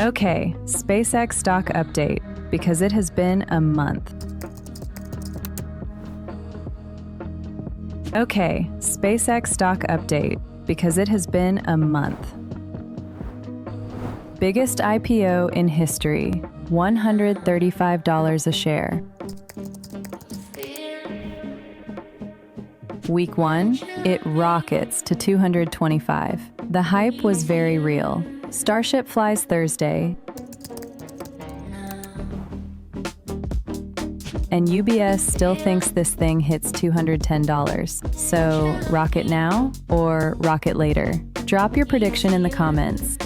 Okay, SpaceX stock update, because it has been a month. Okay, SpaceX stock update, because it has been a month. Biggest IPO in history, $135 a share. Week 1, it rockets to 225. The hype was very real. Starship flies Thursday, and UBS still thinks this thing hits $210. So, rocket now or rocket later? Drop your prediction in the comments.